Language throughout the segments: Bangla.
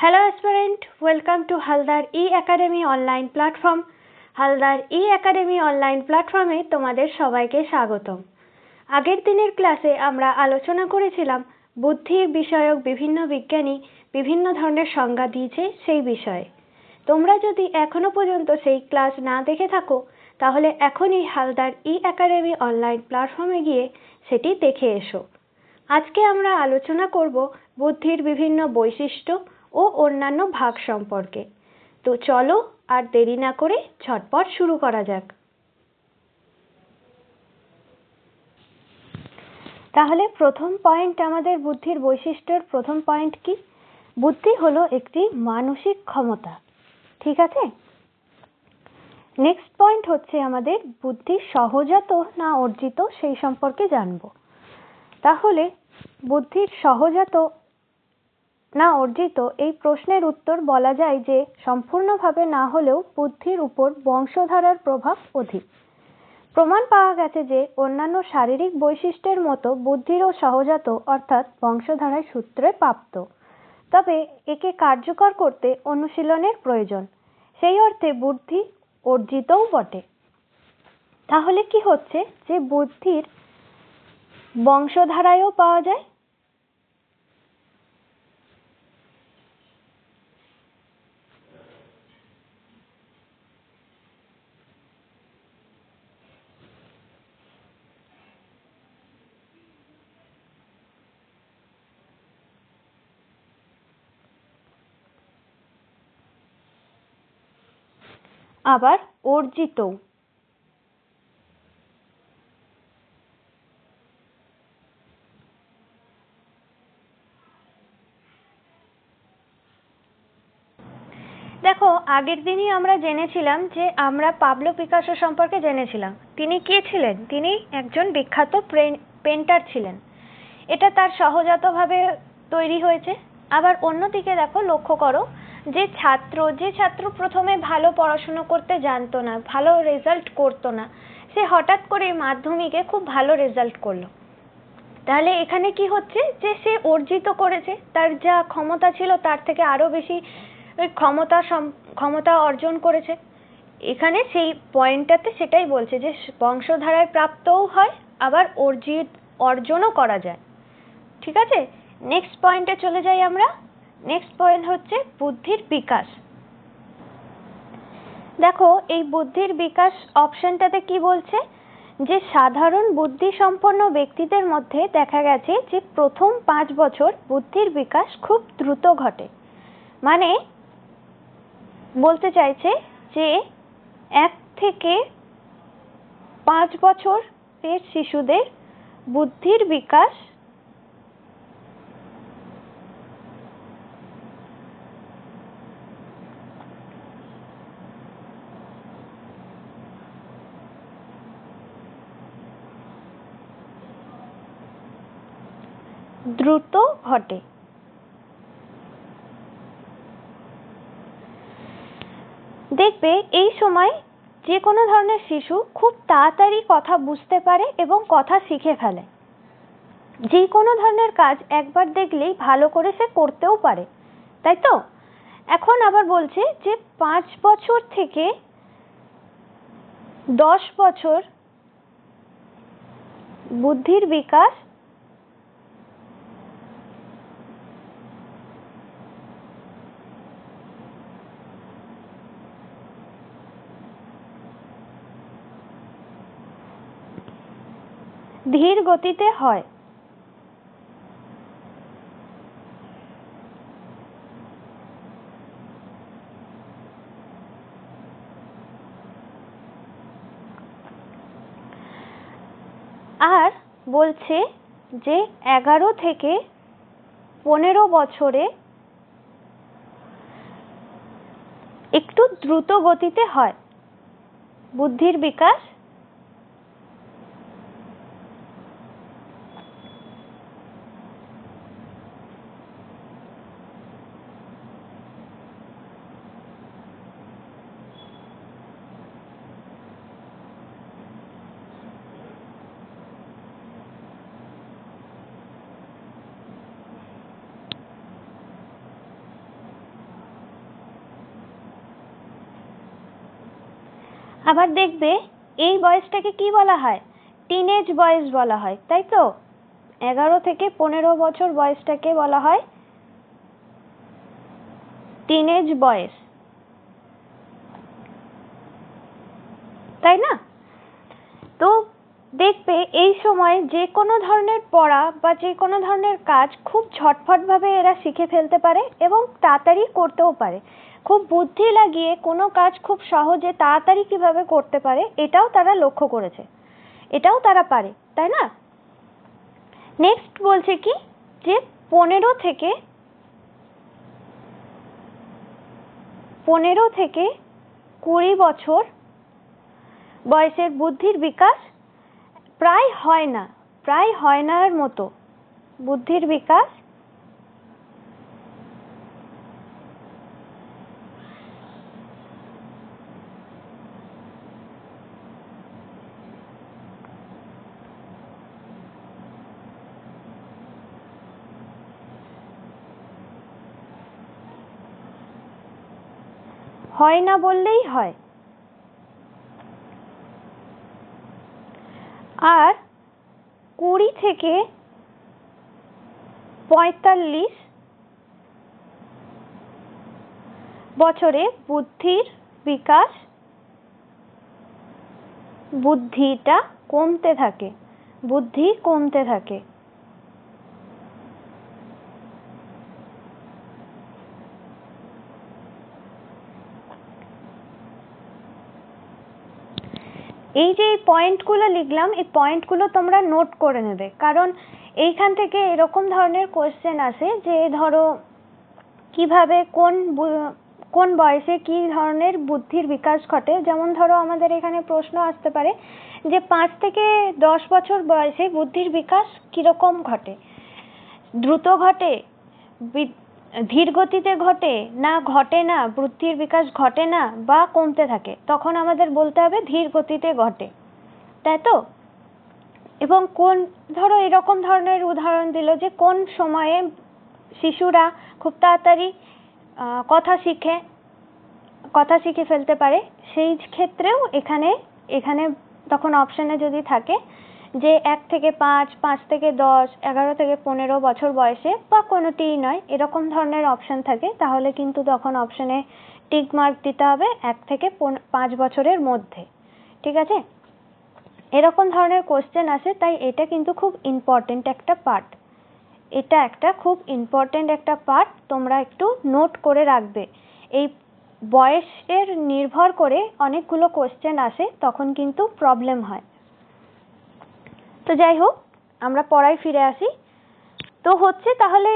Hello aspirant, welcome to Haldar E-Academy online platform. Haldar E-Academy online প্ল্যাটফর্মে তোমাদের সবাইকে স্বাগতম। আগের দিনের ক্লাসে আমরা আলোচনা করেছিলাম বুদ্ধি বিষয়ক বিভিন্ন বিজ্ঞানী বিভিন্ন ধরনের সংজ্ঞা দিয়েছে সেই বিষয়ে। তোমরা যদি এখনো পর্যন্ত সেই ক্লাস না দেখে থাকো তাহলে এখনই হালদার E-Academy অনলাইন প্ল্যাটফর্মে গিয়ে সেটি দেখে এসো। আজকে আমরা আলোচনা করব বুদ্ধির বিভিন্ন বৈশিষ্ট্য ও অন্যান্য ভাগ সম্পর্কে। তো চলো আর দেরি না করে ঝটপট শুরু করা যাক। তাহলে প্রথম পয়েন্ট, আমাদের বুদ্ধির বৈশিষ্ট্যের প্রথম পয়েন্ট কি? বুদ্ধি হলো একটি মানসিক ক্ষমতা, ঠিক আছে। নেক্সট পয়েন্ট হচ্ছে আমাদের বুদ্ধি সহজাত না অর্জিত সেই সম্পর্কে জানবো। তাহলে বুদ্ধির সহজাত না অর্জিত এই প্রশ্নের উত্তর বলা যায় যে সম্পূর্ণভাবে না হলেও বুদ্ধির উপর বংশধারার প্রভাব অধিক। প্রমাণ পাওয়া গেছে যে অন্যান্য শারীরিক বৈশিষ্ট্যের মতো বুদ্ধিরও সহজাত অর্থাৎ বংশধারার সূত্রে প্রাপ্ত, তবে একে কার্যকর করতে অনুশীলনের প্রয়োজন। সেই অর্থে বুদ্ধি অর্জিতও বটে। তাহলে কি হচ্ছে যে বুদ্ধির বংশধারায়ও পাওয়া যায়। আবার অর্জিত। দেখো, আগের দিনই আমরা জেনেছিলাম যে আমরা পাবলো পিকাসো সম্পর্কে জেনেছিলাম। তিনি কে ছিলেন? তিনি একজন বিখ্যাত পেন্টার ছিলেন। এটা তার সহজাতভাবে তৈরি হয়েছে। আবার অন্যদিকে দেখো, লক্ষ্য করো যে ছাত্র প্রথমে ভালো পড়াশুনো করতে জানতো না, ভালো রেজাল্ট করতো না, সে হঠাৎ করে মাধ্যমিকে খুব ভালো রেজাল্ট করলো। তাহলে এখানে কি হচ্ছে যে সে অর্জিত করেছে, তার যা ক্ষমতা ছিল তার থেকে আরো বেশি ক্ষমতা অর্জন করেছে। এখানে সেই পয়েন্টটাতে সেটাই বলছে যে বংশধারায় প্রাপ্তও হয়, আবার অর্জনও করা যায়, ঠিক আছে। নেক্সট পয়েন্টে চলে যাই আমরা। নেক্সট পয়েন্ট হচ্ছে বুদ্ধির বিকাশ। দেখো, এই বুদ্ধির বিকাশ অপশনটাতে কি বলছে যে সাধারণ বুদ্ধি সম্পন্ন ব্যক্তিদের মধ্যে দেখা গেছে যে প্রথম 5 বছর বুদ্ধির বিকাশ খুব দ্রুত ঘটে। মানে বলতে চাইছে যে 1 থেকে 5 বছরের শিশুদের বুদ্ধির বিকাশ দ্রুত ঘটে। দেখবে এই সময় যে কোনো ধরনের শিশু খুব তাড়াতাড়ি কথা বুঝতে পারে এবং কথা শিখে ফেলে। যে কোনো ধরনের কাজ একবার দেখলেই ভালো করে সে করতেও পারে, তাই তো। এখন আবার বলছে যে 5 বছর থেকে 10 বছর বুদ্ধির বিকাশ ধীর গতিতে হয়। আর বলছে যে 11 থেকে 15 বছরে একটু দ্রুত গতিতে হয় বুদ্ধির বিকাশ। আবার দেখবে এই বয়সটাকে কি বলা হয়, টিনেজ বয়স বলা হয়, তাই তো? 11 থেকে 15 বছর বয়সটাকে বলা হয় টিনেজ বয়স, তাই না? তো দেখবে এই সময় যে কোনো ধরনের পড়া বা যে কোনো ধরনের কাজ খুব ঝটফটভাবে এরা শিখে ফেলতে পারে এবং তাড়াতাড়ি করতেও পারে। খুব বুদ্ধি লাগিয়ে কোনো কাজ খুব সহজে তাড়াতাড়ি কিভাবে করতে পারে এটাও তারা লক্ষ্য করেছে, এটাও তারা পারে, তাই না? নেক্সট বলছে কি, যে 15 থেকে 20 বছর বয়সের বুদ্ধির বিকাশ প্রায় হয় না এর মতো। বুদ্ধির বিকাশ হয় না বললেই হয়। আর 20 থেকে 45 বছরে বুদ্ধিটা কমতে থাকে, বুদ্ধি কমতে থাকে। এই যে পয়েন্টগুলো লিখলাম, এই পয়েন্টগুলো তোমরা নোট করে নেবে, কারণ এইখান থেকে এরকম ধরনের কোশ্চেন আসে যে ধরো কিভাবে কোন বয়সে কি ধরনের বুদ্ধির বিকাশ ঘটে। যেমন ধরো আমাদের এখানে প্রশ্ন আসতে পারে যে 5 থেকে 10 বছর বয়সে বুদ্ধির বিকাশ কিরকম ঘটে, দ্রুত ঘটে, ধীর গতিতে ঘটে, না ঘটে না, বুদ্ধির বিকাশ ঘটে না বা কমতে থাকে, তখন আমাদের বলতে হবে ধীর গতিতে ঘটে, তাই তো? এবং ধরো এরকম ধরনের উদাহরণ দিল যে কোন সময়ে শিশুরা খুব তাড়াতাড়ি কথা শিখে ফেলতে পারে, সেই ক্ষেত্রেও এখানে তখন অপশনে যদি থাকে যে 1 থেকে 5, 5 থেকে 10, 11 থেকে 15 বছর বয়সে বা কোনোটিই নয়, এরকম ধরনের অপশন থাকে, তাহলে কিন্তু তখন অপশনে টিক মার্ক দিতে হবে 1 থেকে 5 বছরের মধ্যে। ঠিক আছে? এরকম ধরনের কোশ্চেন আসে, তাই এটা কিন্তু খুব ইম্পর্টেন্ট একটা পার্ট। এটা একটা খুব ইম্পর্টেন্ট একটা পার্ট, তোমরা একটু নোট করে রাখবে। এই বয়সের নির্ভর করে অনেকগুলো কোশ্চেন আসে, তখন কিন্তু প্রবলেম হয়। তো যাই হোক, আমরা পড়ায় ফিরে আসি। তো হচ্ছে তাহলে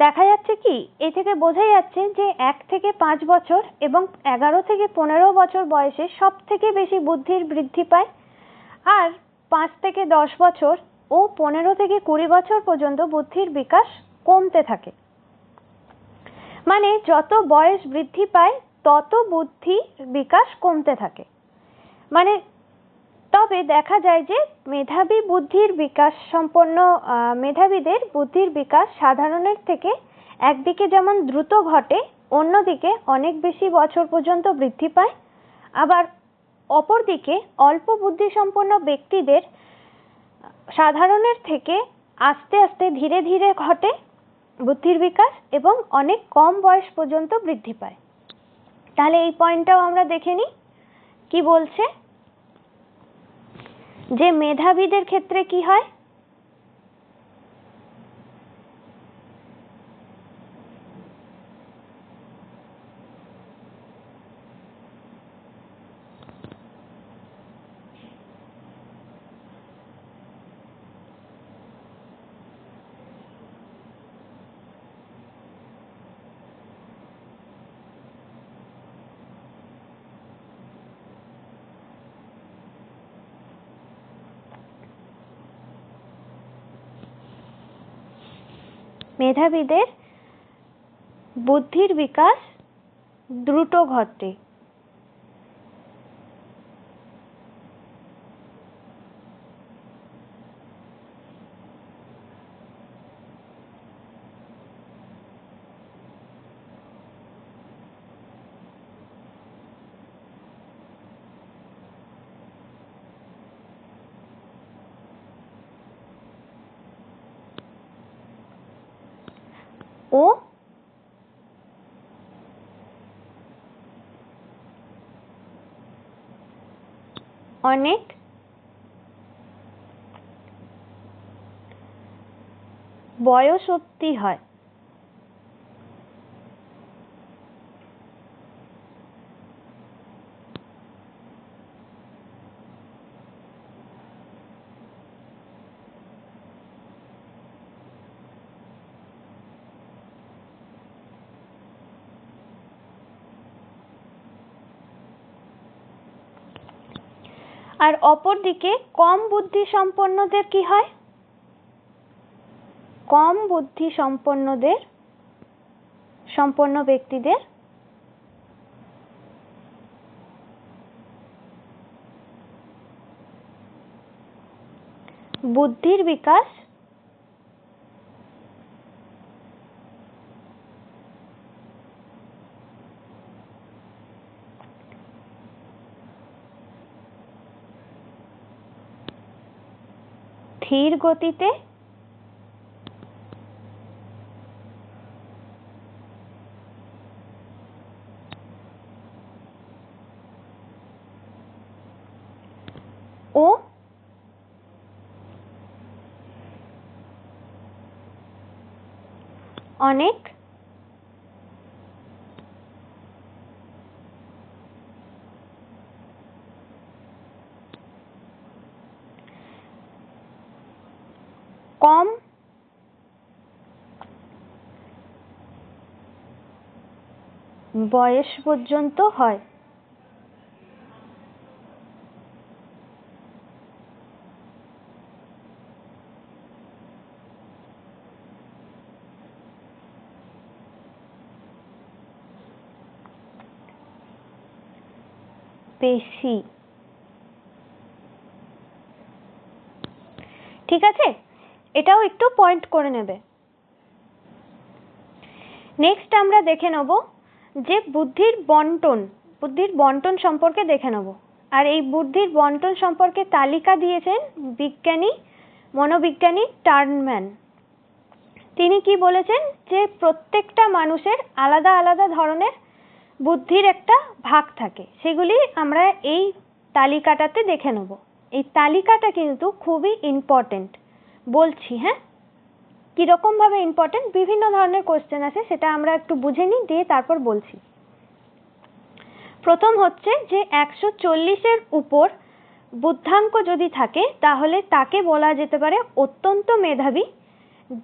দেখা যাচ্ছে কি, এই থেকে বোঝা যাচ্ছে যে 1 থেকে 5 বছর এবং 11 থেকে 15 বছর বয়সে সব থেকে বেশি বুদ্ধির বৃদ্ধি পায়, আর 5 থেকে 10 বছর ও 15 থেকে 20 বছর পর্যন্ত বুদ্ধির বিকাশ কমতে থাকে। মানে যত বয়স বৃদ্ধি পায় তত বুদ্ধির বিকাশ কমতে থাকে। মানে তবে দেখা যায় যে মেধাবীদের বুদ্ধির বিকাশ সাধারণের থেকে একদিকে যেমন দ্রুত ঘটে, অন্যদিকে অনেক বেশি বছর পর্যন্ত বৃদ্ধি পায়। আবার অপরদিকে অল্প বুদ্ধিসম্পন্ন ব্যক্তিদের সাধারণের থেকে আস্তে আস্তে ধীরে ধীরে ঘটে বুদ্ধির বিকাশ এবং অনেক কম বয়স পর্যন্ত বৃদ্ধি পায়। তাহলে এই পয়েন্টটাও আমরা দেখে নিই কি বলছে, যে মেধাবীদের ক্ষেত্রে কি হয়। মেধাবীদের বুদ্ধির বিকাশ দ্রুত ঘটে। ও অনেক বয়স অবধি হয়। আর অপরদিকে কম বুদ্ধি সম্পন্নদের কি হয়? কম বুদ্ধি সম্পন্ন ব্যক্তিদের বুদ্ধির বিকাশ ধীর গতিতে ও অনেক কম বয়স পর্যন্ত হয়। বেশি। ঠিক আছে, এটাও একটু পয়েন্ট করে নেবে। নেক্সট আমরা দেখে নেব যে বুদ্ধির বন্টন সম্পর্কে দেখে নেব। আর এই বুদ্ধির বন্টন সম্পর্কে তালিকা দিয়েছেন মনোবিজ্ঞানী টার্নম্যান। তিনি কি বলেছেন যে প্রত্যেকটা মানুষের আলাদা আলাদা ধরনের বুদ্ধির একটা ভাগ থাকে, সেগুলি আমরা এই তালিকাটাতে দেখে নেব। এই তালিকাটা কিন্তু খুবই ইম্পর্টেন্ট, বলছি। হ্যাঁ, কিরকম ভাবে ইম্পর্টেন্ট, বিভিন্ন ধরনের কোশ্চেন আছে, সেটা আমরা একটু বুঝে নিই, দিয়ে তারপর বলছি। প্রথম হচ্ছে যে 140-এর উপর বুদ্ধাঙ্ক যদি থাকে তাহলে তাকে বলা যেতে পারে অত্যন্ত মেধাবী,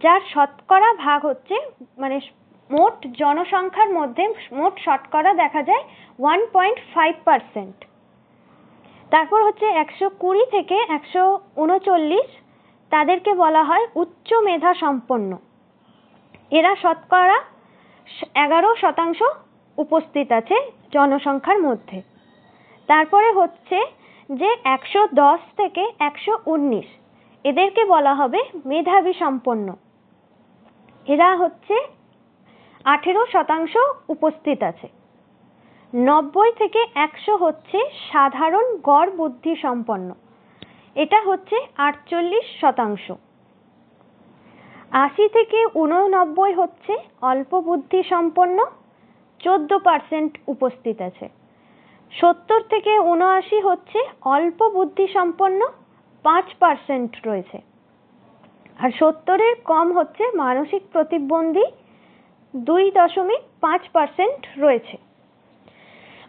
যার শতকরা ভাগ হচ্ছে মানে মোট জনসংখ্যার মধ্যে মোট শতকরা দেখা যায় 1.5%। তারপর হচ্ছে 120 থেকে 139, তাদেরকে বলা হয় উচ্চ মেধা সম্পন্ন। এরা শতকরা 11% উপস্থিত আছে জনসংখ্যার মধ্যে। তারপরে হচ্ছে যে 110 থেকে 119, এদেরকে বলা হবে মেধাবী সম্পন্ন। এরা হচ্ছে 18% উপস্থিত আছে। 90 থেকে 100 হচ্ছে সাধারণ গড় বুদ্ধি সম্পন্ন, এটা হচ্ছে 48%। 80 থেকে 89 হচ্ছে অল্প বুদ্ধি সম্পন্ন, 14% উপস্থিত আছে। 70 থেকে 79 হচ্ছে অল্প বুদ্ধি সম্পন্ন, 5% রয়েছে। আর 70-এর কম হচ্ছে মানসিক প্রতিবন্ধী, 2.5% রয়েছে।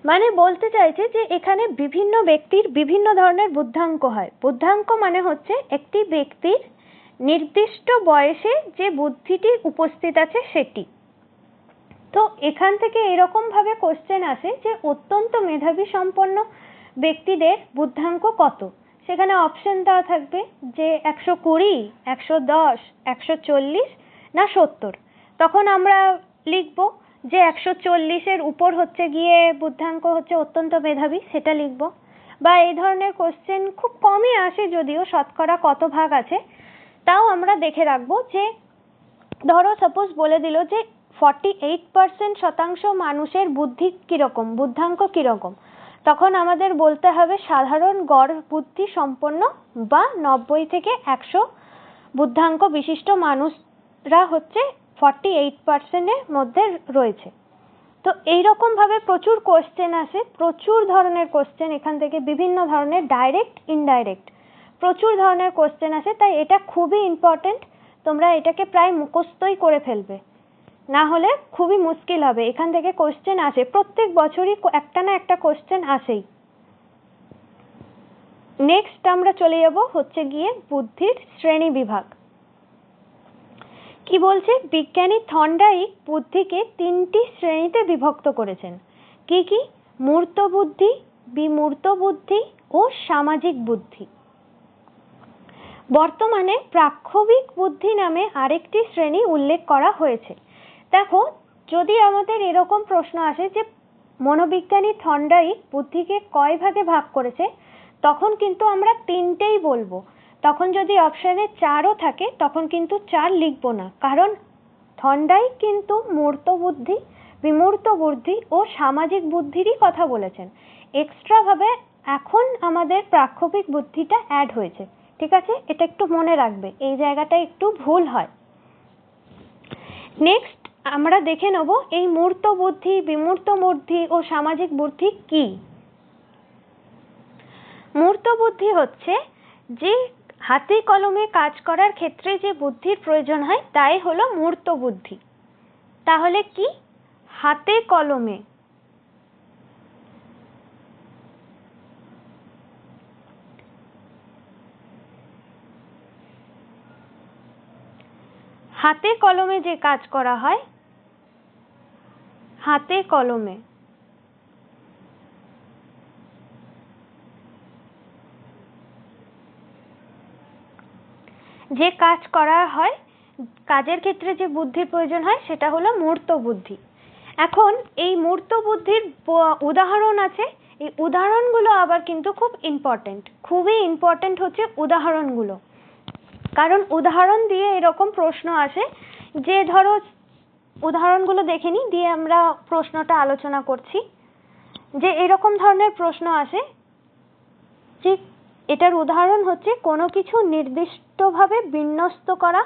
মানে বলতে চাইছে যে এখানে বিভিন্ন ব্যক্তির বিভিন্ন ধরনের বুদ্ধাঙ্ক হয়। বুদ্ধাঙ্ক মানে হচ্ছে একটি ব্যক্তির নির্দিষ্ট বয়সে যে বুদ্ধিটি উপস্থিত আছে সেটি। তো এখান থেকে এরকম ভাবে কোশ্চেন আসে যে অত্যন্ত মেধাবী সম্পন্ন ব্যক্তিদের বুদ্ধাঙ্ক কত, সেখানে অপশন দেওয়া থাকবে যে 120, 110, 140 না 70। তখন আমরা লিখব যে 140-এর উপর হচ্ছে গিয়ে বুদ্ধাঙ্ক হচ্ছে অত্যন্ত মেধাবী, সেটা লিখব। বা এই ধরনের কোশ্চেন খুব কমই আসে, যদিও শতকরা কত ভাগ আছে তাও আমরা দেখে রাখবো। যে ধরো সাপোজ বলে দিল যে 48% মানুষের বুদ্ধি কিরকম, বুদ্ধাঙ্ক কিরকম, তখন আমাদের বলতে হবে সাধারণ গড় বুদ্ধি সম্পন্ন বা 90 থেকে 100 বুদ্ধাঙ্ক বিশিষ্ট মানুষরা হচ্ছে 48%-এর মধ্যে রয়েছে। তো এইরকমভাবে প্রচুর কোশ্চেন আসে, প্রচুর ধরনের কোশ্চেন এখান থেকে, বিভিন্ন ধরনের ডাইরেক্ট ইনডাইরেক্ট প্রচুর ধরনের কোশ্চেন আসে। তাই এটা খুবই ইম্পর্টেন্ট, তোমরা এটাকে প্রায় মুখস্থই করে ফেলবে, না হলে খুবই মুশকিল হবে। এখান থেকে কোশ্চেন আসে, প্রত্যেক বছরই একটা না একটা কোশ্চেন আসেই। নেক্সট আমরা চলে যাব হচ্ছে গিয়ে বুদ্ধির শ্রেণী বিভাগ। কি বলছে, বিজ্ঞানী থর্নডাইক বুদ্ধিকে 3টি শ্রেণীতে বিভক্ত করেছেন। কি কি? মূর্ত বুদ্ধি, বিমূর্ত বুদ্ধি ও সামাজিক বুদ্ধি। বর্তমানে প্রাক্ষবিক বুদ্ধি নামে আরেকটি শ্রেণী উল্লেখ করা হয়েছে। দেখো, যদি আমাদের এরকম প্রশ্ন আসে যে মনোবিজ্ঞানী থর্নডাইক বুদ্ধিকে কয় ভাগে ভাগ করেছে, তখন কিন্তু আমরা 3টেই বলবো। তখন যদি অপশানে 4ও থাকে তখন কিন্তু 4 লিখবো না, কারণ থর্নডাইক কিন্তু মূর্ত বুদ্ধি, বিমূর্ত বুদ্ধি ও সামাজিক বুদ্ধিরই কথা বলেছেন। এক্সট্রা ভাবে এখন আমাদের প্রাক্ষবিক বুদ্ধিটা অ্যাড হয়েছে। ঠিক আছে, এটা একটু মনে রাখবে, এই জায়গাটা একটু ভুল হয়। নেক্সট আমরা দেখে নেব এই মূর্ত বুদ্ধি, বিমূর্ত বুদ্ধি ও সামাজিক বুদ্ধি কি। মূর্ত বুদ্ধি হচ্ছে যে হাতে কলমে কাজ করার ক্ষেত্রে যে বুদ্ধির প্রয়োজন হয় তাই হলো মূর্ত বুদ্ধি। তাহলে কি? হাতে কলমে যে কাজ করা হয়, হাতে কলমে যে কাজ করা হয়, কাজের ক্ষেত্রে যে বুদ্ধির প্রয়োজন হয় সেটা হলো মূর্ত বুদ্ধি। এখন এই মূর্ত বুদ্ধির উদাহরণ আছে। এই উদাহরণগুলো আবার কিন্তু খুব ইম্পর্টেন্ট, খুবই ইম্পর্টেন্ট হচ্ছে উদাহরণগুলো, কারণ উদাহরণ দিয়ে এরকম প্রশ্ন আসে যে, ধরো উদাহরণগুলো দেখে নিই, দিয়ে আমরা প্রশ্নটা আলোচনা করছি। যে এরকম ধরনের প্রশ্ন আসে যে এটার উদাহরণ হচ্ছে কোনো কিছু নির্দিষ্টভাবে বিন্যস্ত করা,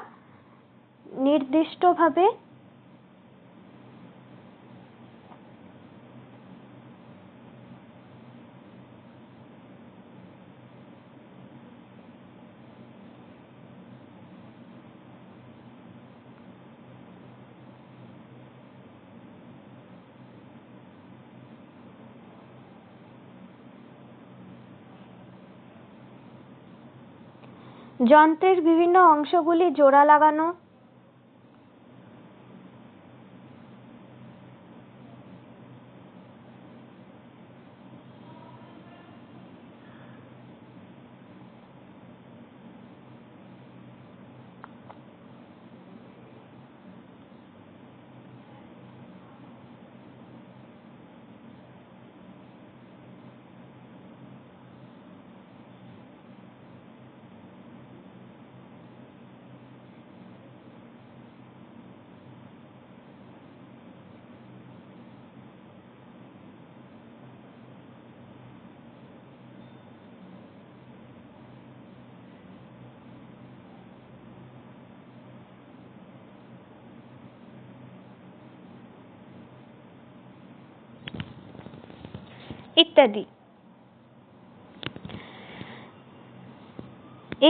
নির্দিষ্টভাবে যন্ত্রের বিভিন্ন অংশগুলি জোড়া লাগানো, ইত্যাদি।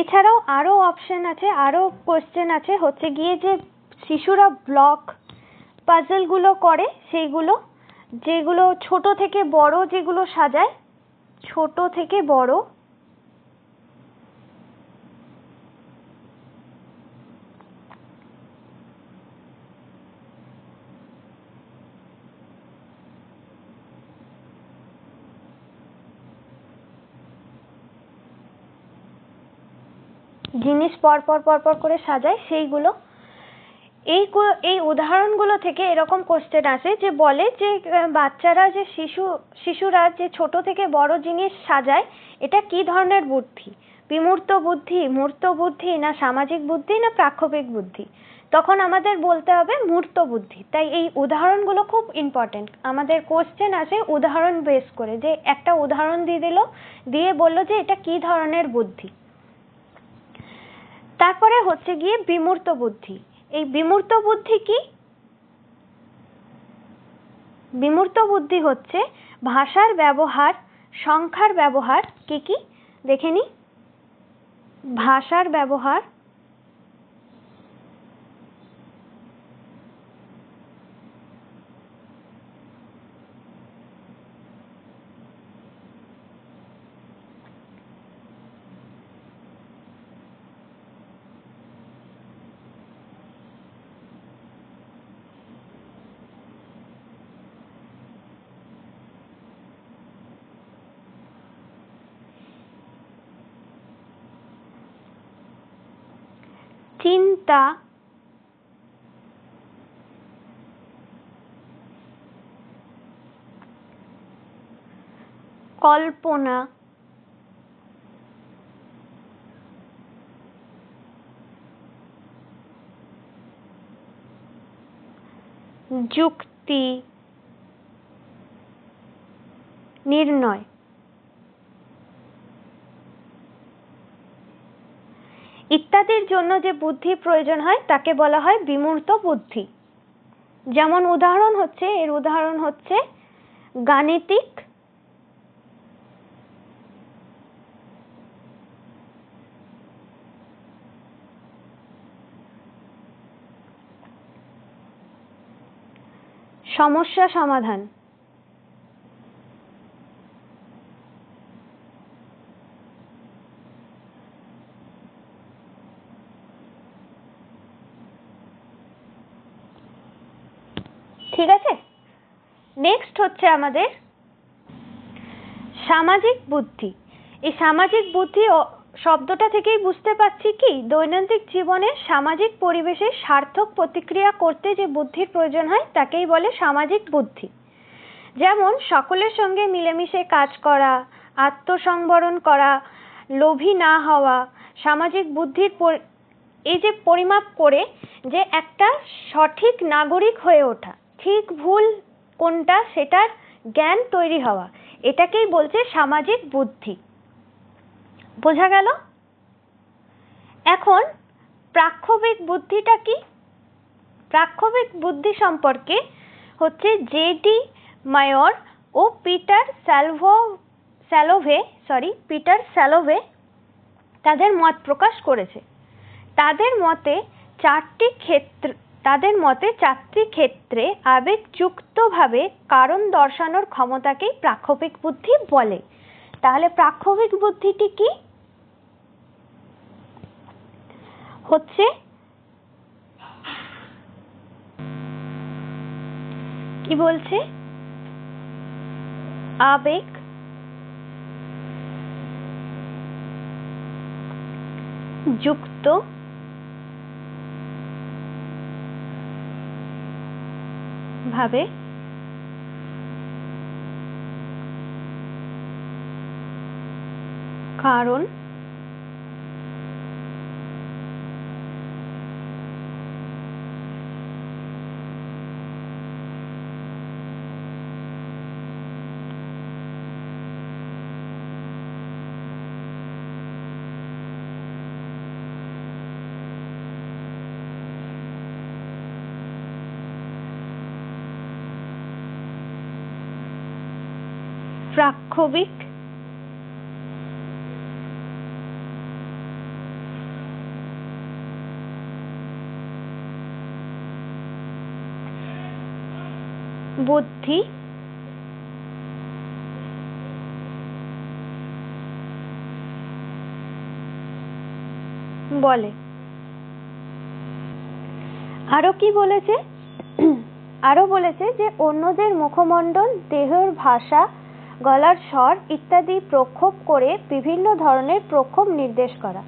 এছাড়াও আরো অপশন আছে, আরো কোশ্চেন আছে হচ্ছে গিয়ে যে শিশুরা ব্লক পাজল গুলো করে, সেইগুলো যেগুলো ছোট থেকে বড় যেগুলো সাজায়, ছোট থেকে বড় জিনিস পরপর পরপর করে সাজায়, সেইগুলো। এই উদাহরণগুলো থেকে এরকম কোশ্চেন আসে যে বলে যে বাচ্চারা যে শিশুরা যে ছোট থেকে বড় জিনিস সাজায়, এটা কি ধরনের বুদ্ধি? বিমূর্ত বুদ্ধি, মূর্ত বুদ্ধি, না সামাজিক বুদ্ধি, না প্রাক্ষবিক বুদ্ধি? তখন আমাদের বলতে হবে মূর্ত বুদ্ধি। তাই এই উদাহরণগুলো খুব ইম্পর্টেন্ট। আমাদের কোশ্চেন আসে উদাহরণ বেস করে, যে একটা উদাহরণ দিয়ে বললো যে এটা কি ধরনের বুদ্ধি। তারপরে হচ্ছে গিয়ে বিমূর্ত বুদ্ধি। এই বিমূর্ত বুদ্ধি কি? বিমূর্ত বুদ্ধি হচ্ছে ভাষার ব্যবহার, সংখ্যার ব্যবহার। কি কি দেখে নি? ভাষার ব্যবহার, চিন্তা, কল্পনা, যুক্তি, নির্ণয়। ইত্যাদির জন্য যে বুদ্ধির প্রয়োজন হয় তাকে বলা হয় বিমূর্ত বুদ্ধি। যেমন এর উদাহরণ হচ্ছে গাণিতিক, সমস্যা সমাধান, ঠিক আছে। নেক্সট হচ্ছে আমাদের সামাজিক বুদ্ধি। এই সামাজিক বুদ্ধি শব্দটা থেকেই বুঝতে পারছি কি, দৈনন্দিন জীবনে সামাজিক পরিবেশে সার্থক প্রতিক্রিয়া করতে যে বুদ্ধির প্রয়োজন হয় তাকেই বলে সামাজিক বুদ্ধি। যেমন সকলের সঙ্গে মিলেমিশে কাজ করা, আত্মসংবরণ করা, লোভী না হওয়া। সামাজিক বুদ্ধির এই যে পরিমাপ করে যে একটা সঠিক নাগরিক হয়ে ওঠা, ঠিক ভুল কোনটা সেটার জ্ঞান তৈরি হওয়া, এটাকেই বলছে সামাজিক বুদ্ধি। বোঝা গেল? এখন প্রাক্ষোভিক বুদ্ধিটা কি? প্রাক্ষোভিক বুদ্ধি সম্পর্কে হচ্ছে জে.ডি. মায়র ও পিটার স্যালোভে তাদের মত প্রকাশ করেছে। তাদের মতে চারটি ক্ষেত্রে আবেগযুক্তভাবে কারণ দর্শানোর ক্ষমতাকেই প্রাক্ষোভিক বুদ্ধি বলে। তাহলে প্রাক্ষোভিক বুদ্ধিটি কি? হচ্ছে কি বলছে? আবেগ যুক্ত ভাবে কারণ প্রাক্ষোভিক বুদ্ধি বলে। আরো কি বলেছে? আরো বলেছে যে অন্যদের মুখমণ্ডল, দেহের ভাষা, গলার স্বর ইত্যাদি প্রক্ষোভ করে বিভিন্ন ধরনের প্রক্ষোভ নির্দেশ করা।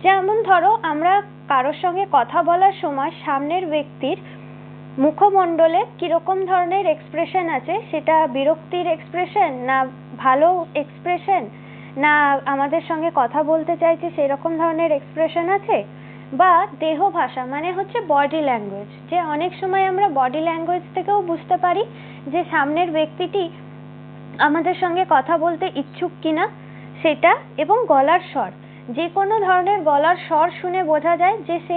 যেমন ধরো, আমরা কারোর সঙ্গে কথা বলার সময় সামনের ব্যক্তির মুখমণ্ডলে কিরকম ধরনের এক্সপ্রেশন আছে, সেটা বিরক্তির এক্সপ্রেশন না ভালো এক্সপ্রেশন, না আমাদের সঙ্গে কথা বলতে চাইছে সেরকম ধরনের এক্সপ্রেশন আছে, বা দেহ ভাষা মানে হচ্ছে বডি ল্যাঙ্গুয়েজ, যে অনেক সময় আমরা বডি ল্যাঙ্গুয়েজ থেকেও বুঝতে পারি যে সামনের ব্যক্তিটি আমাদের সঙ্গে কথা বলতে ইচ্ছুক কিনা সেটা, এবং গলার স্বর যে কোনো ধরনের গলার স্বর শুনে বোঝা যায় যে সে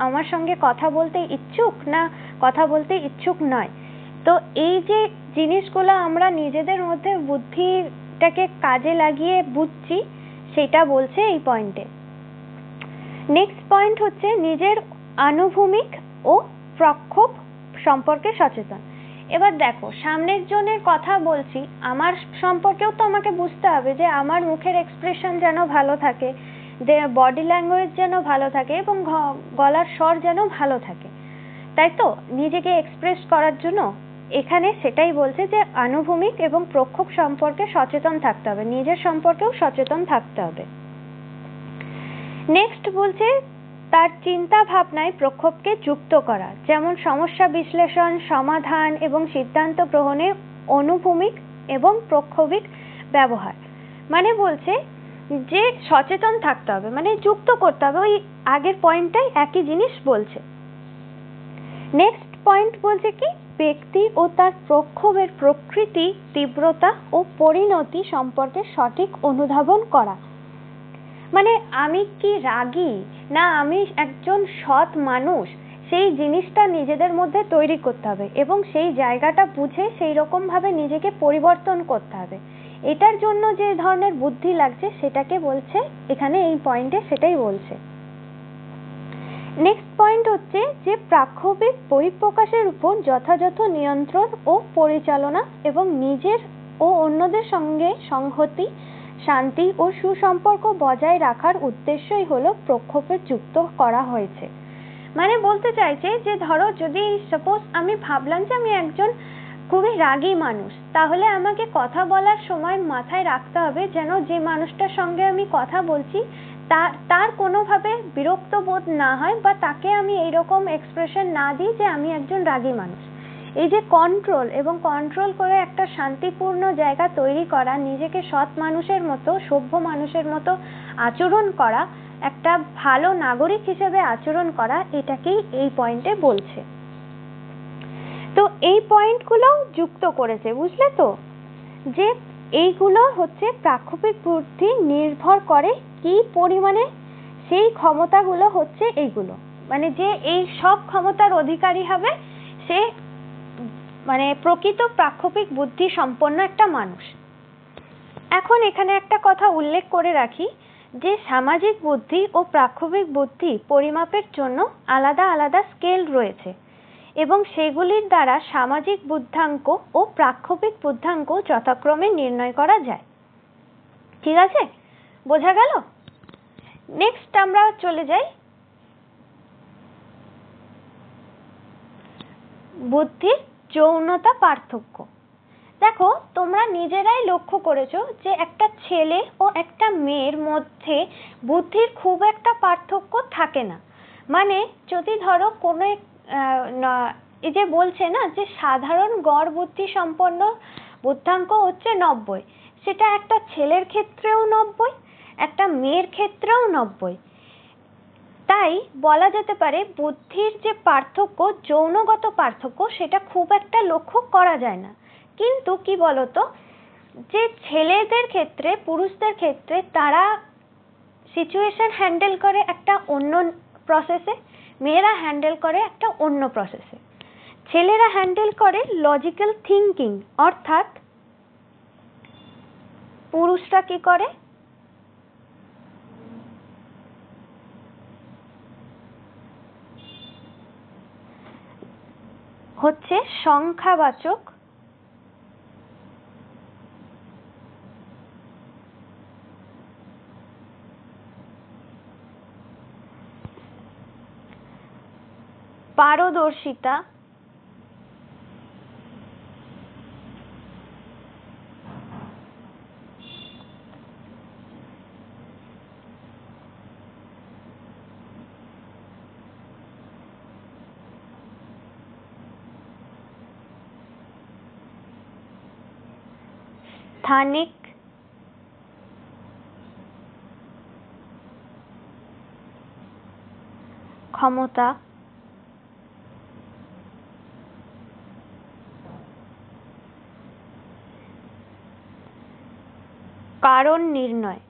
আমার সঙ্গে কথা বলতে ইচ্ছুক না কথা বলতে ইচ্ছুক নয়। তো এই যে জিনিসগুলো আমরা নিজেদের মধ্যে বুদ্ধিটাকে কাজে লাগিয়ে বুঝছি, সেটা বলছে এই পয়েন্টে। নেক্সট পয়েন্ট হচ্ছে নিজের আনুভূমিক ও প্রক্ষোভ সম্পর্কে সচেতন। এবার দেখো, সামনের জনের কথা বলছি, আমার সম্পর্কেও তো আমাকে বুঝতে হবে যে আমার মুখের এক্সপ্রেশন যেন ভালো থাকে, যে বডি ল্যাঙ্গুয়েজ যেন ভালো থাকে এবং গলার স্বর যেন ভালো থাকে, তাই তো? নিজেকে এক্সপ্রেস করার জন্য এখানে সেটাই বলছে যে আনুভূমিক এবং প্রক্ষোভ সম্পর্কে সচেতন থাকতে হবে, নিজের সম্পর্কেও সচেতন থাকতে হবে। নেক্সট বলছে তার চিন্তা ভাবনায় প্রক্ষোভকে যুক্ত করা, যেমন সমস্যা বিশ্লেষণ, সমাধান এবং সিদ্ধান্ত গ্রহণে অনুভূমিক এবং প্রক্ষোভিক ব্যবহার। মানে বলছে যে সচেতন থাকতে হবে, মানে যুক্ত করতে হবে, ওই আগের পয়েন্টটাই একই জিনিস বলছে। নেক্সট পয়েন্ট বলছে কি ব্যক্তি ও তার প্রক্ষোভের প্রকৃতি, তীব্রতা ও পরিণতি সম্পর্কে সঠিক অনুধাবন করা। মানে আমি কি রাগী না আমি একজন সৎ মানুষ, সেই জিনিসটা নিজেদের মধ্যে তৈরি করতে হবে এবং সেই জায়গাটা বুঝে সেই রকম ভাবে নিজেকে পরিবর্তন করতে হবে। এটার জন্য যে ধরনের বুদ্ধি লাগছে সেটাকে বলছে এখানে এই পয়েন্টে, সেটাই বলছে। নেক্সট পয়েন্ট হচ্ছে যে প্রাক্ষোভিক বহিঃপ্রকাশের উপর যথাযথ নিয়ন্ত্রণ ও পরিচালনা এবং নিজের ও অন্যদের সঙ্গে সংহতি, শান্তি ও সুসম্পর্ক বজায় রাখার উদ্দেশ্যই হলো প্রক্ষোভে যুক্ত করা হয়েছে। মানে বলতে চাইছে যে ধরো যদি সাপোজ আমি ভাবলাম যে আমি একজন খুবই রাগী মানুষ, তাহলে আমাকে কথা বলার সময় মাথায় রাখতে হবে যেন যে মানুষটার সঙ্গে আমি কথা বলছি তার কোনোভাবে বিরক্ত বোধ না হয় বা তাকে আমি এইরকম এক্সপ্রেশন না দিই যে আমি একজন রাগী মানুষ। এই যে কন্ট্রোল এবং কন্ট্রোল করে একটা শান্তিপূর্ণ জায়গা তৈরি করা, নিজেকে সৎ মানুষের মতো, সভ্য মানুষের মতো আচরণ করা, একটা ভালো নাগরিক হিসেবে আচরণ করা, এটাকেই এই পয়েন্টে বলছে। তো এই পয়েন্টগুলো যুক্ত করেছে, বুঝলে তো? যে এইগুলো হচ্ছে প্রাক্ষোভিক বুদ্ধি নির্ভর করে কি পরিমাণে, সেই ক্ষমতাগুলো হচ্ছে এইগুলো, মানে যে এই সব ক্ষমতার অধিকারী হবে সে মানে প্রকৃত প্রাক্ষোভিক বুদ্ধি সম্পন্ন একটা মানুষ। এখন এখানে একটা কথা উল্লেখ করে রাখি যে সামাজিক বুদ্ধি ও প্রাক্ষোভিক বুদ্ধি পরিমাপের জন্য আলাদা আলাদা স্কেল রয়েছে এবং সেগুলির দ্বারা সামাজিক বুদ্ধাঙ্ক ও প্রাক্ষোভিক বুদ্ধাঙ্ক যথাক্রমে নির্ণয় করা যায়। ঠিক আছে, বোঝা গেল? নেক্সট আমরা চলে যাই বুদ্ধির যৌনতা পার্থক্য। দেখো, তোমরা নিজেরাই লক্ষ্য করেছো যে একটা ছেলে ও একটা মেয়ের মধ্যে বুদ্ধির খুব একটা পার্থক্য থাকে না। মানে যদি ধরো কোনো এই যে বলছে না যে সাধারণ গড় বুদ্ধি সম্পন্ন বুদ্ধাঙ্ক হচ্ছে 90, সেটা একটা ছেলের ক্ষেত্রেও 90, একটা মেয়ের ক্ষেত্রেও 90। তাই বলা যেতে পারে বুদ্ধির যে পার্থক্য, যৌনগত পার্থক্য, সেটা খুব একটা লক্ষ্য করা যায় না। কিন্তু কি বলতো, যে ছেলেদের ক্ষেত্রে, পুরুষদের ক্ষেত্রে তারা সিচুয়েশন হ্যান্ডেল করে একটা অন্য প্রসেসে, মেয়েরা হ্যান্ডেল করে একটা অন্য প্রসেসে। ছেলেরা হ্যান্ডেল করে লজিক্যাল থিঙ্কিং, অর্থাৎ পুরুষরা কি করে হচ্ছে সংখ্যাবাচক পারদর্শিতা, স্থানিক ক্ষমতা, কারণ নির্ণয়।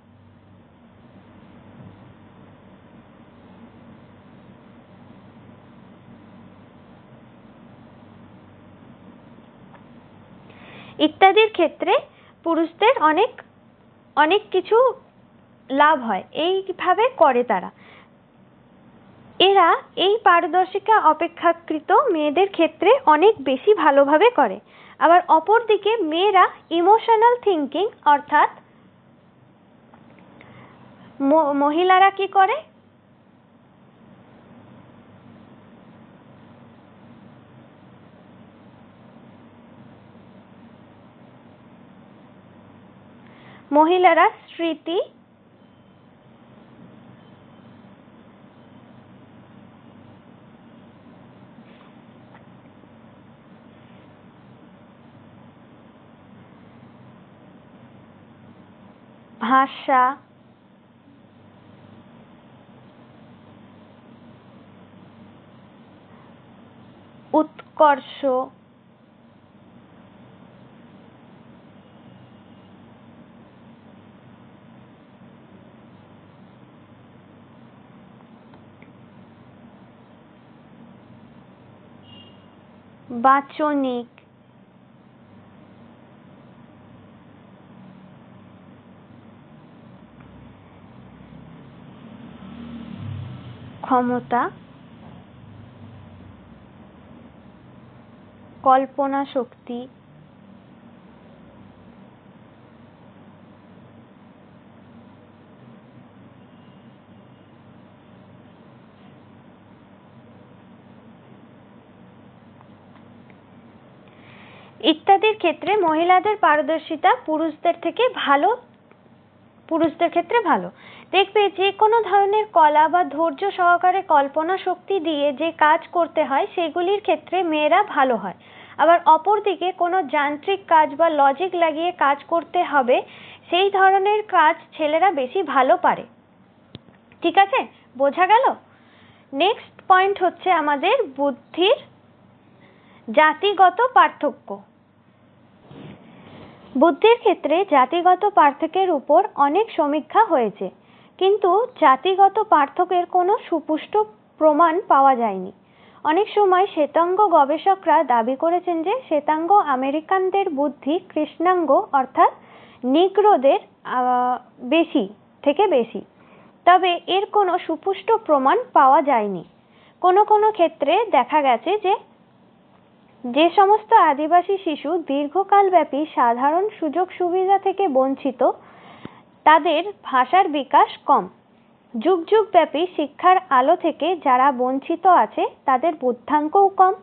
ইত্যাদির ক্ষেত্রে পুরুষদের অনেক অনেক কিছু লাভ হয়, এইভাবে করে তারা। এরা এই পারদর্শিতা অপেক্ষাকৃত মেয়েদের ক্ষেত্রে অনেক বেশি ভালোভাবে করে। আবার অপরদিকে মেয়েরা ইমোশনাল থিঙ্কিং অর্থাৎ মহিলারা কি করে, মহিলারা স্মৃতি, ভাষা, উৎকর্ষ, বাচনিক, ক্ষমতা, কল্পনা শক্তি, ইত্যাদির ক্ষেত্রে মহিলাদের পারদর্শিতা পুরুষদের ক্ষেত্রে ভালো। দেখবে যে কোনো ধরনের কলা বা ধৈর্য সহকারে কল্পনা শক্তি দিয়ে যে কাজ করতে হয় সেগুলির ক্ষেত্রে মেয়েরা ভালো হয়। আবার অপরদিকে কোনো যান্ত্রিক কাজ বা লজিক লাগিয়ে কাজ করতে হবে সেই ধরনের কাজ ছেলেরা বেশি ভালো পারে। ঠিক আছে, বোঝা গেল? নেক্সট পয়েন্ট হচ্ছে আমাদের বুদ্ধির জাতিগত পার্থক্য। বুদ্ধির ক্ষেত্রে জাতিগত পার্থক্যের উপর অনেক সমীক্ষা হয়েছে, কিন্তু জাতিগত পার্থক্যের কোনো সুপুষ্ট প্রমাণ পাওয়া যায়নি। অনেক সময় শ্বেতাঙ্গ গবেষকরা দাবি করেছেন যে শ্বেতাঙ্গ আমেরিকানদের বুদ্ধি কৃষ্ণাঙ্গ অর্থাৎ নিগ্রোদের বেশি, তবে এর কোনো সুপুষ্ট প্রমাণ পাওয়া যায়নি। কোনো কোনো ক্ষেত্রে দেখা গেছে যে সমস্ত আদিবাসী শিশু দীর্ঘকালব্যাপী সাধারণ সুযোগ সুবিধা থেকে বঞ্চিত, তাদের ভাষার বিকাশ কম। যুগ যুগ ব্যাপী শিক্ষার আলো থেকে যারা বঞ্চিত আছে তাদের বুদ্ধাঙ্কও কম।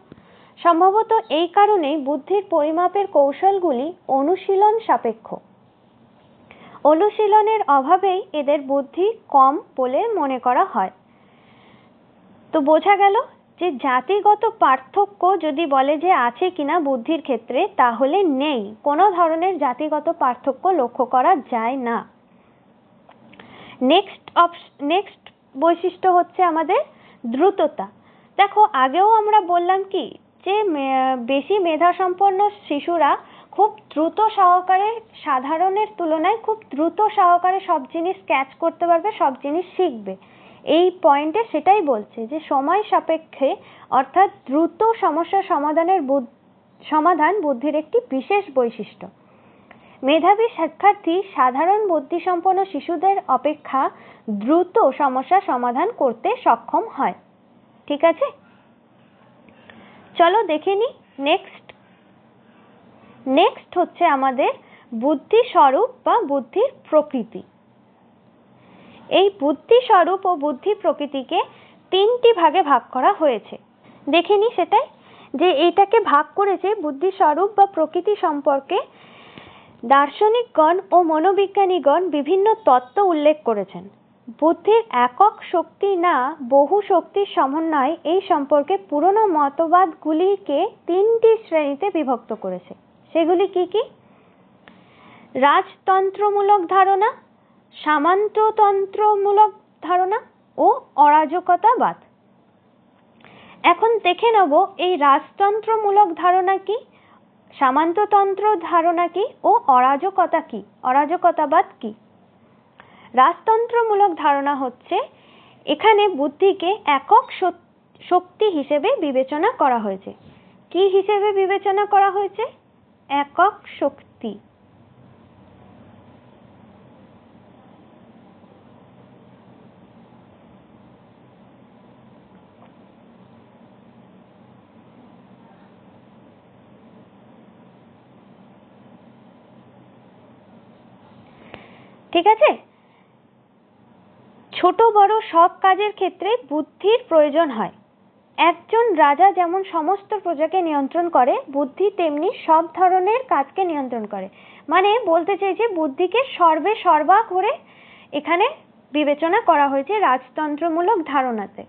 সম্ভবত এই কারণেই বুদ্ধির পরিমাপের কৌশলগুলি অনুশীলন সাপেক্ষ। অনুশীলনের অভাবেই এদের বুদ্ধি কম বলে মনে করা হয়। তো বোঝা গেল যে জাতিগত পার্থক্য যদি বলে যে আছে কিনা বুদ্ধির ক্ষেত্রে, তাহলে নেই, কোনো ধরনের জাতিগত পার্থক্য লক্ষ্য করা যায় না। নেক্সট বৈশিষ্ট্য হচ্ছে আমাদের দ্রুততা। দেখো, আগেও আমরা বললাম কি যে বেশি মেধাসম্পন্ন শিশুরা খুব দ্রুত সহকারে সাধারণের তুলনায় খুব দ্রুত সহকারে সব জিনিস ক্যাচ করতে পারবে, সব জিনিস শিখবে। এই পয়েন্টে সেটাই বলছে যে সময় সাপেক্ষে অর্থাৎ দ্রুত সমস্যা সমাধান বুদ্ধির একটি বিশেষ বৈশিষ্ট্য। মেধাবী শিক্ষার্থী সাধারণ বুদ্ধিসম্পন্ন শিশুদের অপেক্ষা দ্রুত সমস্যা সমাধান করতে সক্ষম হয়। ঠিক আছে, চলো দেখে নিই নেক্সট হচ্ছে আমাদের বুদ্ধি স্বরূপ বা বুদ্ধির প্রকৃতি। এই বুদ্ধি স্বরূপ ও বুদ্ধি প্রকৃতিকে তিনটি ভাগে ভাগ করা হয়েছে। দেখে নিই সেটাই, যে এইটাকে ভাগ করেছে বুদ্ধি স্বরূপ বা প্রকৃতি সম্পর্কে দার্শনিকগণ ও মনোবিজ্ঞানীগণ বিভিন্ন তত্ত্ব উল্লেখ করেছেন। বুদ্ধির একক শক্তি না বহু শক্তির সমন্বয় এই সম্পর্কে পুরনো মতবাদগুলিকে তিনটি শ্রেণীতে বিভক্ত করেছে। সেগুলি কি কি? রাজতন্ত্রমূলক ধারণা, সামন্ততন্ত্রমূলক ধারণা ও অরাজকতাবাদ। এখন দেখে নেব এই রাজতন্ত্রমূলক ধারণা কি, সামন্ততন্ত্র ধারণা কি ও অরাজকতাবাদ কি। রাজতন্ত্রমূলক ধারণা হচ্ছে এখানে বুদ্ধিকে একক শক্তি হিসেবে বিবেচনা করা হয়েছে। কি হিসেবে বিবেচনা করা হয়েছে? একক শক্তি। ঠিক আছে, ছোট বড় সব কাজের ক্ষেত্রে বুদ্ধির প্রয়োজন হয়। একজন রাজা যেমন সমস্ত প্রজাকে নিয়ন্ত্রণ করে, বুদ্ধি তেমনি সব ধরনের কাজকে নিয়ন্ত্রণ করে। মানে বলতে চাইছে বুদ্ধিকে সর্বে সর্বা করে এখানে বিবেচনা করা হয়েছে রাজতন্ত্রমূলক ধারণাতে।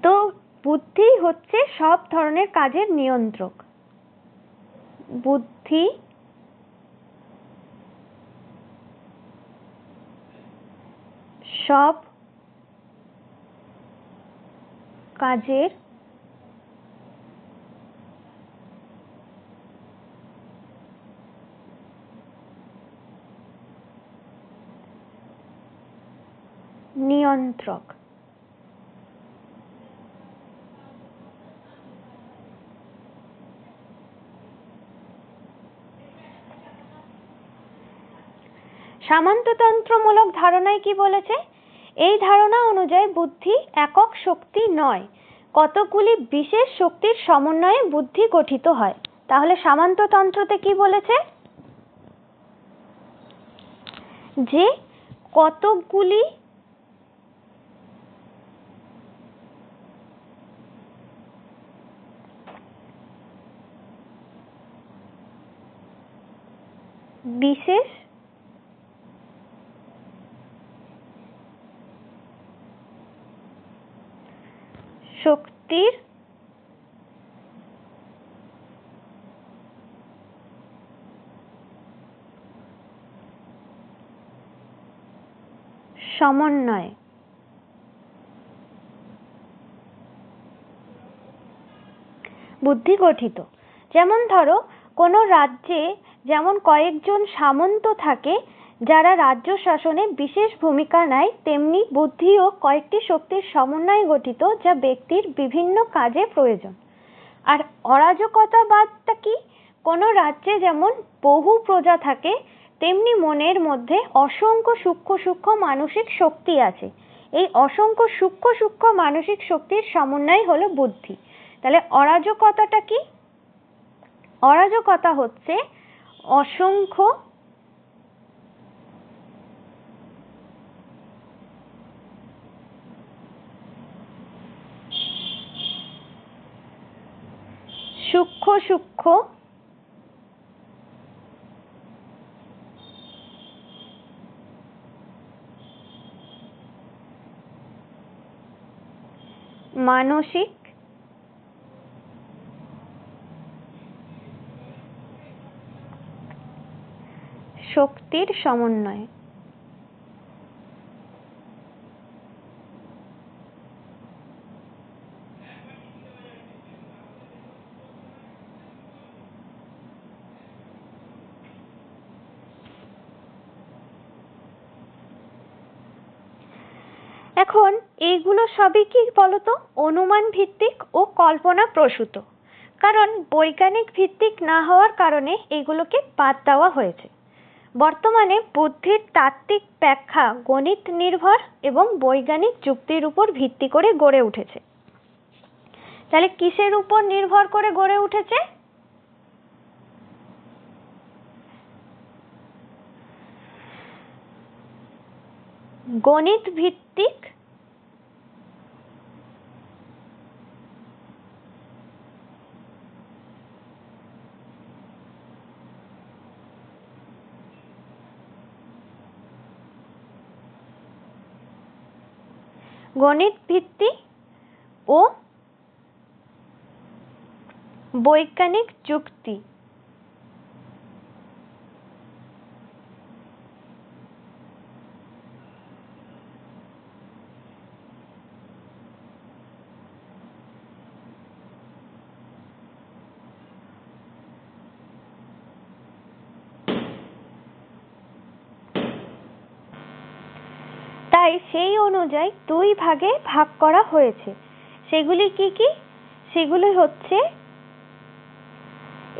তো বুদ্ধি হচ্ছে সব ধরনের কাজের নিয়ন্ত্রক। বুদ্ধি সব কাজের নিয়ন্ত্রক। সামন্ততন্ত্রমূলক ধারণায় কি বলেছে? এই ধারণা অনুযায়ী বুদ্ধি একক শক্তি নয়, কতগুলি বিশেষ শক্তির সমন্বয়ে বুদ্ধি গঠিত হয়। তাহলে সামন্ততন্ত্রতে কি বলেছে? যে কতগুলি বিশেষ শক্তির সমন্বয়ে বুদ্ধি গঠিত। যেমন ধরো কোনো রাজ্যে যেমন কয়েকজন সামন্ত থাকে যারা রাজ্য শাসনে বিশেষ ভূমিকা নেয়, তেমনি বুদ্ধিও কয়েকটি শক্তির সমন্বয়ে গঠিত যা ব্যক্তির বিভিন্ন কাজে প্রয়োজন। আর অরাজকতাবাদটা কি? কোনো রাজ্যে যেমন বহু প্রজা থাকে তেমনি মনের মধ্যে অসংখ্য সূক্ষ্ম সূক্ষ্ম মানসিক শক্তি আছে। এই অসংখ্য সূক্ষ্ম সূক্ষ্ম মানসিক শক্তির সমন্বয় হলো বুদ্ধি। তাহলে অরাজকতাটা কি? অরাজকতা হচ্ছে অসংখ্য সূক্ষ্ম সূক্ষ্ম মানসিক শক্তির সমন্বয়। এখন এইগুলো সবই কি বলতো? অনুমান ভিত্তিক ও কল্পনা প্রসূত। কারণ বৈজ্ঞানিক ভিত্তিক না হওয়ার কারণে এগুলোকে বাদ দেওয়া হয়েছে। বর্তমানে বুদ্ধির তাত্ত্বিক ব্যাখ্যা গণিত নির্ভর এবং বৈজ্ঞানিক যুক্তির উপর ভিত্তি করে গড়ে উঠেছে। তাহলে কিসের উপর নির্ভর করে গড়ে উঠেছে? গণিত ভিত্তিক গণিত ভিত্তি ও বৈজ্ঞানিক যুক্তি। তাই সেই অনুযায়ী দুই ভাগে ভাগ করা হয়েছে। সেগুলি কি কি? সেগুলি হচ্ছে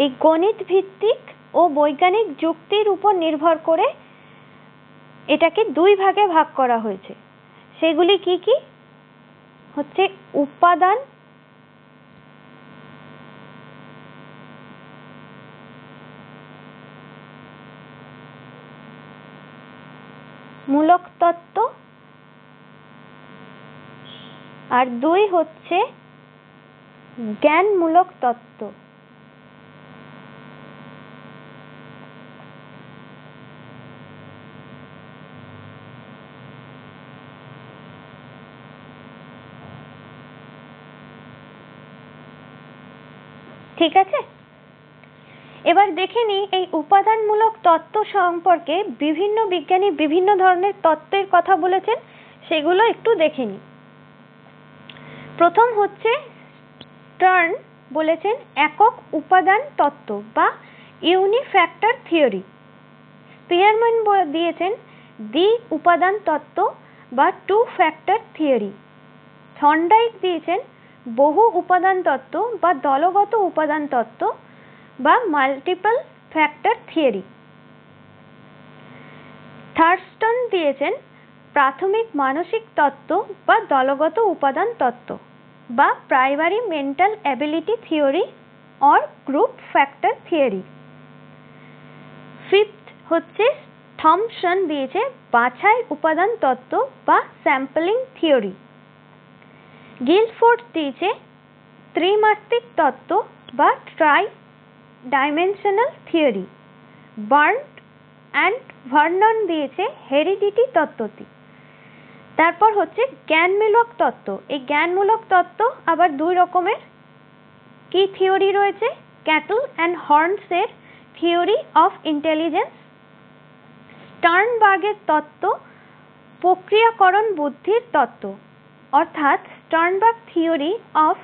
এই গণিত ভিত্তিক ও বৈজ্ঞানিক যুক্তির উপর নির্ভর করে এটাকে দুই ভাগে ভাগ করা হয়েছে। সেগুলি কি কি হচ্ছে উপাদান মূলক তত্ত্ব আর দুই হচ্ছে জ্ঞানমূলক তত্ত্ব। ঠিক আছে, এবার দেখে নিই এই উপাদানমূলক তত্ত্ব সম্পর্কে বিভিন্ন বিজ্ঞানী বিভিন্ন ধরনের তত্ত্বের কথা বলেছেন, সেগুলো একটু দেখে নিই। প্রথম হচ্ছে স্টার্ন বলেছেন একক উপাদান তত্ত্ব বা ইউনিফ্যাক্টর থিওরি। স্পিয়ারম্যান দিয়েছেন দ্বি উপাদান তত্ত্ব বা টু ফ্যাক্টর থিওরি। থর্নডাইক দিয়েছেন বহু উপাদান তত্ত্ব বা দলগত উপাদান তত্ত্ব বা মাল্টিপল ফ্যাক্টর থিওরি। থার্স্টন দিয়েছেন প্রাথমিক মানসিক তত্ত্ব বা দলগত উপাদান তত্ত্ব বা primary mental ability theory or group factor theory. Fifth হচ্ছে থমসন দিয়েছে বাছাই উপাদান তত্ত্ব বা স্যাম্পলিং থিওরি। গিলফোর্ড দিয়েছে ত্রিমাত্রিক তত্ত্ব বা try dimensional theory. Burnt and Vernon দিয়েছে হেরিডিটি তত্ত্বটি। তারপর হচ্ছে জ্ঞানমূলক তত্ত্ব। এই জ্ঞানমূলক তত্ত্ব আবার দুই রকমের। কি থিওরি রয়েছে? ক্যাটল অ্যান্ড হর্নসের থিওরি অফ ইন্টেলিজেন্স। স্টার্নবার্গের তত্ত্ব প্রক্রিয়াকরণ বুদ্ধির তত্ত্ব, অর্থাৎ Sternberg theory of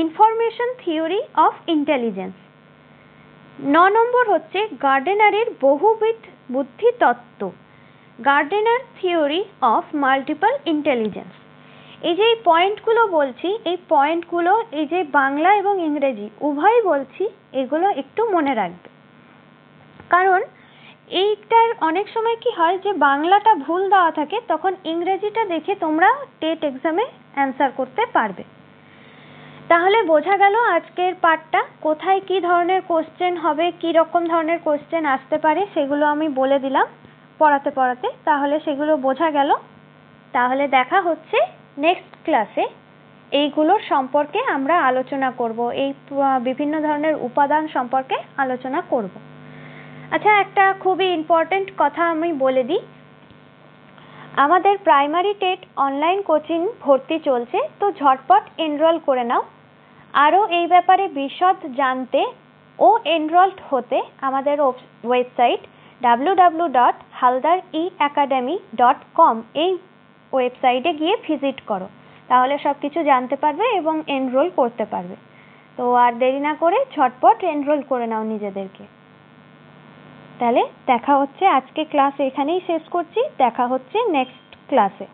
information theory of intelligence. 9 নম্বর হচ্ছে গার্ডেনারের বহুবিধ বুদ্ধি তত্ত্ব, Gardner theory of multiple intelligence. এই যে পয়েন্টগুলো বলছি, এই পয়েন্টগুলো এই যে বাংলা এবং ইংরেজি উভয়ই বলছি, এগুলো একটু মনে রাখবে। কারণ এইটার অনেক সময় কি হয় যে বাংলাটা ভুল দেওয়া থাকে, তখন ইংরেজিটা দেখে তোমরা টেট এক্সামে অ্যান্সার করতে পারবে। তাহলে বোঝা গেল আজকের পার্টটা কোথায় কি ধরনের কোশ্চেন হবে, কি রকম ধরনের কোশ্চেন আসতে পারে, সেগুলো আমি বলে দিলাম পড়াতে পড়াতে। তাহলে সেগুলো বোঝা গেল। তাহলে দেখা হচ্ছে নেক্সট ক্লাসে। এইগুলোর সম্পর্কে আমরা আলোচনা করব, এই বিভিন্ন ধরনের উপাদান সম্পর্কে আলোচনা করব। আচ্ছা, একটা খুবই ইম্পর্টেন্ট কথা আমি বলে দিই। আমাদের প্রাইমারি টেট অনলাইন কোচিং ভর্তি চলছে, তো ঝটপট এনরোল করে নাও। আরও এই ব্যাপারে বিশদ জানতে ও এনরোলড হতে আমাদের ওয়েবসাইট www.haldareacademy.com এই ওয়েবসাইটে গিয়ে ভিজিট করো। তাহলে সব কিছু জানতে পারবে এবং এনরোল করতে পারবে। তো আর দেরি না করে ঝটপট এনরোল করে নাও নিজেদেরকে। তাহলে দেখা হচ্ছে, আজকে ক্লাস এখানেই শেষ করছি। দেখা হচ্ছে নেক্সট ক্লাসে।